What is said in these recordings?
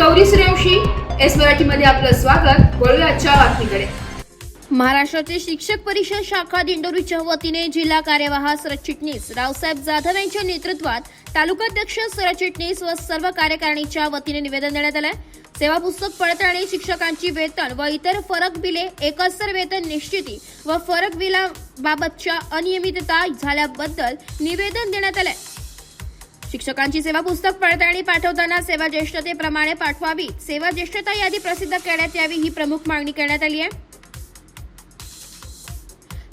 Gauri Suryavanshi. S मराठीमध्ये आपलं स्वागत. वळूया आजच्या बातमीकडे. महाराष्ट्राचे शिक्षक परिषद शाखा दिंडोरीच्या वतीने जिल्हा कार्यवाह सरचिटणीस रावसाहेब जाधव यांच्या नेतृत्वात तालुकाध्यक्ष सरचिटणीस व सर्व कार्यकारिणीच्या वतीने निवेदन देण्यात आले. सेवा पुस्तक पडताळणी, शिक्षकांची वेतन व इतर फरक बिले, एकस्तर वेतन निश्चिती व फरक बिलाबाबतच्या अनियमितता झाल्याबद्दल निवेदन देण्यात आले. शिक्षकांची सेवा पुस्तक पडताळणी पाठवताना सेवा ज्येष्ठतेप्रमाणे पाठवावी. सेवा ज्येष्ठता यादी प्रसिद्ध करण्यात यावी ही प्रमुख मागणी करण्यात आली आहे.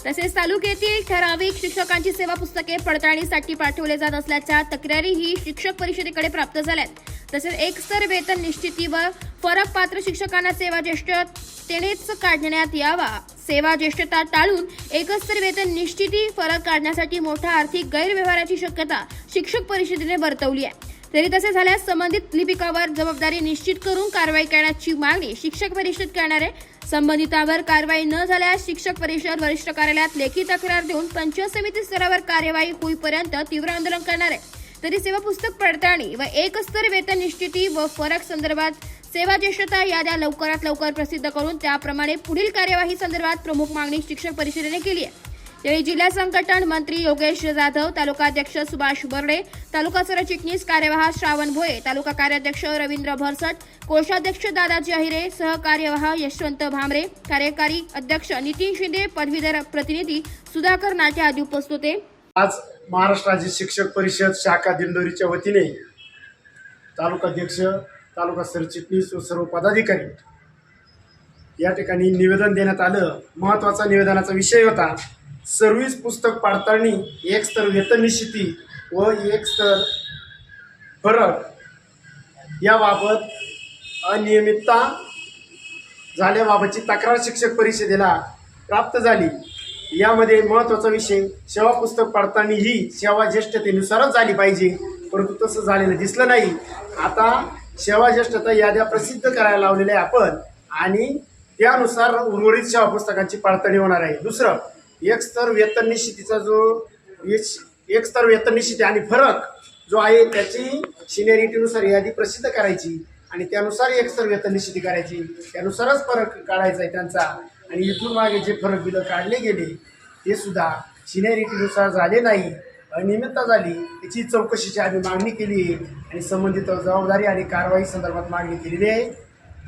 तसेच तालुक्यातील ठराविक शिक्षकांची सेवा पुस्तके पडताळणीसाठी पाठवले जात असल्याच्या तक्रारीही शिक्षक परिषदेकडे प्राप्त झाल्यात. तसेच एकस्तर वेतन निश्चिती व फरक पात्र शिक्षकांना सेवा ज्येष्ठतेनेच काढण्यात यावा. सेवा ज्येष्ठता टाळून एकस्तर वेतन निश्चिती फरक काढण्यासाठी मोठा आर्थिक गैरव्यवहाराची शक्यता शिक्षक परिषदेने वर्तवली आहे. तरी तसे झाल्यास संबंधित लिपिकावर जबाबदारी निश्चित करून कारवाई करण्याची मागणी शिक्षक परिषद करणार आहे. संबंधितांवर कारवाई न झाल्यास शिक्षक परिषद वरिष्ठ कार्यालयात लेखी तक्रार देऊन पंचायत समिती स्तरावर कार्यवाही होईपर्यंत तीव्र आंदोलन करणार आहे. तरी सेवा पुस्तक पडताळणी व एकस्तर वेतन निश्चिती व फरक संदर्भात सेवा ज्येष्ठता याद्या लवकरात लवकर प्रसिद्ध करून त्याप्रमाणे पुढील कार्यवाही संदर्भात प्रमुख मागणी शिक्षक परिषदेने केली आहे. यावेळी जिल्हा संघटन मंत्री योगेश जाधव, तालुकाध्यक्ष सुभाष बर्डे, तालुका सरचिटणीस कार्यवाह श्रावण भोये, तालुका कार्याध्यक्ष रवींद्र भरसट, कोषाध्यक्ष दादाजी अहिरे, सहकार्यवाह यशवंत भामरे, कार्यकारी अध्यक्ष नितीन शिंदे, पदवीधर प्रतिनिधी सुधाकर नाटे आदी उपस्थित होते. आज महाराष्ट्र राज्य शिक्षक परिषद शाखा दिंडोरीच्या वतीने तालुकाध्यक्ष, तालुका सरचिटणीस व सर्व पदाधिकारी या ठिकाणी निवेदन देण्यात आलं. महत्त्वाचा निवेदनाचा विषय होता सर्व्हिस पुस्तक पडताळणी, एकस्तर वेतन निश्चिती व एकस्तर फरक याबाबत अनियमितता झाल्याबाबतची तक्रार शिक्षक परिषदेला प्राप्त झाली. यामध्ये महत्त्वाचा विषय सेवा पुस्तक पडताळणी ही सेवा ज्येष्ठतेनुसारच झाली पाहिजे, परंतु तसं झालेलं दिसलं नाही. आता सेवा ज्येष्ठता याद्या प्रसिद्ध करायला लावलेल्या आपण आणि त्यानुसार उर्वरित सेवा पुस्तकांची पडताळणी होणार आहे. दुसरं, एकस्तर वेतन निश्चितीचा जो एकस्तर वेतन निश्चिती आणि फरक जो आहे त्याची सिनियरिटीनुसार यादी प्रसिद्ध करायची आणि त्यानुसार एकस्तर वेतन निश्चिती करायची, त्यानुसारच फरक काढायचा आहे त्यांचा. आणि इथून मागे जे फरक बिलं काढले गेले ते सुद्धा सिनियरिटीनुसार झाले नाही, अनियमितता झाली, त्याची चौकशीची आम्ही मागणी केली आहे आणि संबंधित जबाबदारी आणि कारवाई संदर्भात मागणी केलेली आहे.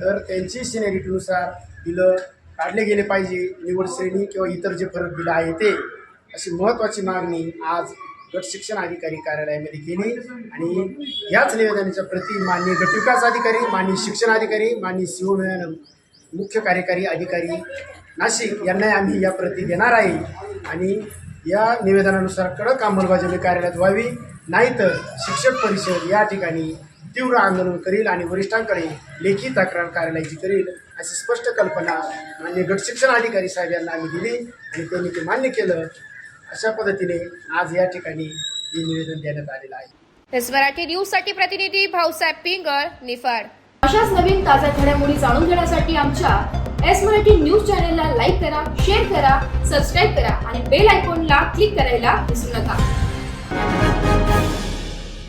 तर त्यांची सिनियरिटीनुसार बिलं काढले गेले पाहिजे, निवड श्रेणी किंवा इतर जे फरक बिलं आहे ते, अशी महत्त्वाची मागणी आज गट शिक्षण अधिकारी कार्यालयामध्ये केली. आणि याच निवेदनाच्या प्रती माननीय गट विकास अधिकारी, माननीय शिक्षण अधिकारी, माननीय सीओ मुख्य कार्यकारी अधिकारी नाशिक यांना आम्ही या प्रती देणार आहे. आणि या निवेदनानुसार कडक अंमलबजावणी कार्यालयात व्हावी, नाहीतर शिक्षक परिषद या ठिकाणी तीव्र आंदोलन करील आणि वरिष्ठांकडे लेखी तक्रार कार्यालयाची करील, अशी स्पष्ट कल्पना माननीय गट शिक्षण अधिकारी साहेब यांना आम्ही दिली आणि त्यांनी ते मान्य केलं. अशा पद्धतीने आज या ठिकाणी हे निवेदन देण्यात आलेलं आहे. एस मराठी न्यूजसाठी प्रतिनिधी भाऊसाहेब पिंगळ, निफाड. अशाच नवीन ताज्या घडामोडी जाणून घेण्यासाठी आमच्या एस मराठी न्यूज चॅनलला लाईक करा, शेअर करा, सबस्क्राईब करा आणि बेल आयकॉनला क्लिक करायला विसरू नका.